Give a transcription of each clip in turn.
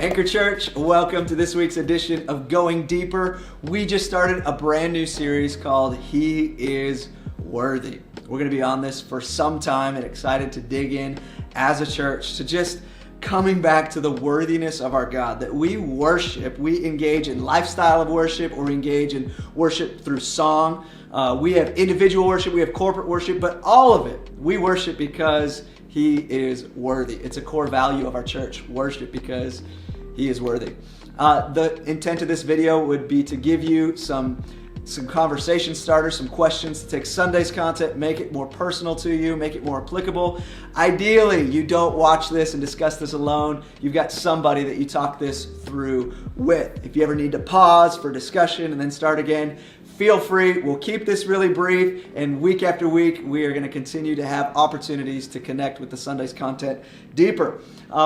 Anchor Church, welcome to this week's edition of Going Deeper. We just started a brand new series called He is Worthy. We're going to be on this for some time and excited to dig in as a church to just coming back to the worthiness of our God, that we worship, we engage in lifestyle of worship, or engage in worship through song. We have individual worship, we have corporate worship, but all of it, we worship because He is worthy. It's a core value of our church, worship because He is worthy. The intent of this video would be to give you some conversation starters, some questions to take Sunday's content, make it more personal to you, make it more applicable. Ideally, you don't watch this and discuss this alone. You've got somebody that you talk this through with. If you ever need to pause for discussion and then start again, feel free. We'll keep this really brief, and week after week, we are going to continue to have opportunities to connect with the Sunday's content deeper.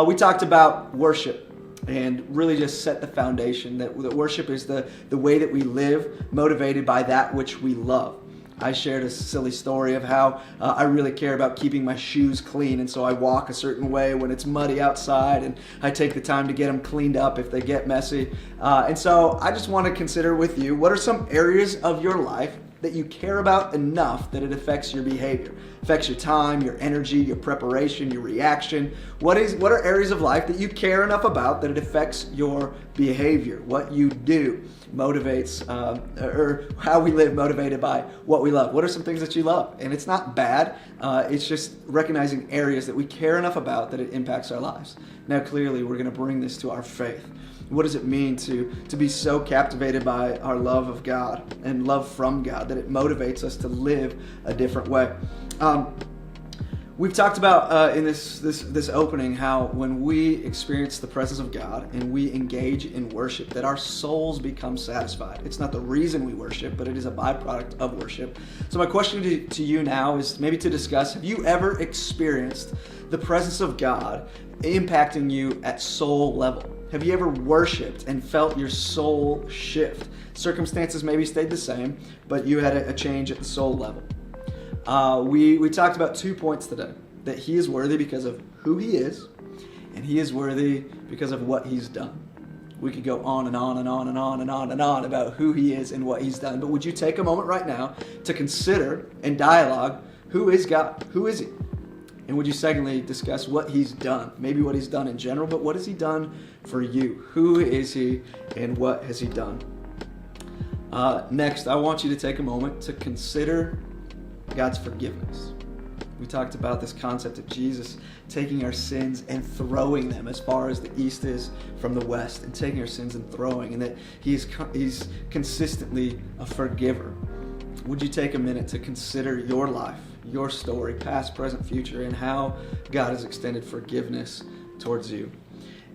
We talked about worship and really just set the foundation that worship is the way that we live, motivated by that which we love. I shared a silly story of how I really care about keeping my shoes clean, and so I walk a certain way when it's muddy outside, and I take the time to get them cleaned up if they get messy. And so I just want to consider with you, what are some areas of your life that you care about enough that it affects your behavior, affects your time, your energy, your preparation, your reaction? What are areas of life that you care enough about that it affects your behavior? What you do motivates, or how we live motivated by what we love. What are some things that you love? And it's not bad. It's just recognizing areas that we care enough about that it impacts our lives. Now, clearly, we're going to bring this to our faith. What does it mean to be so captivated by our love of God and love from God that it motivates us to live a different way? We've talked about in this opening how when we experience the presence of God and we engage in worship, that our souls become satisfied. It's not the reason we worship, but it is a byproduct of worship. So my question to you now is maybe to discuss, have you ever experienced the presence of God impacting you at soul level? Have you ever worshiped and felt your soul shift? Circumstances maybe stayed the same, but you had a change at the soul level. We talked about 2 points today. That He is worthy because of who He is, and He is worthy because of what He's done. We could go on and on and on and on and on and on about who He is and what He's done, but would you take a moment right now to consider and dialogue, who is God? Who is He? And would you secondly discuss what He's done? Maybe what He's done in general, but what has He done for you? Who is He and what has He done? Next, I want you to take a moment to consider God's forgiveness. We talked about this concept of Jesus taking our sins and throwing them as far as the east is from the west, and taking our sins and throwing, and that He's consistently a forgiver. Would you take a minute to consider your life, your story, past, present, future, and how God has extended forgiveness towards you?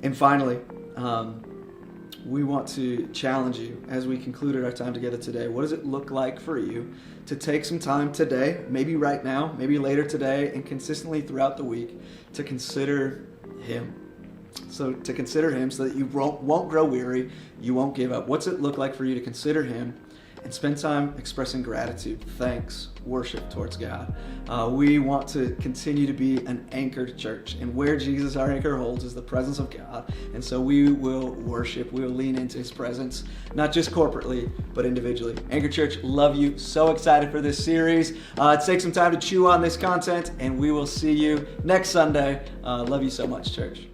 And finally, we want to challenge you as we concluded our time together today. What does it look like for you to take some time today, maybe right now, maybe later today, and consistently throughout the week to consider Him? So to consider Him so that you won't grow weary, you won't give up. What's it look like for you to consider Him and spend time expressing gratitude, thanks, worship towards God? We want to continue to be an anchored church, and where Jesus, our anchor, holds is the presence of God. And so we will worship, we will lean into His presence, not just corporately, but individually. Anchor Church, love you. So excited for this series. Take some time to chew on this content, and we will see you next Sunday. Love you so much, church.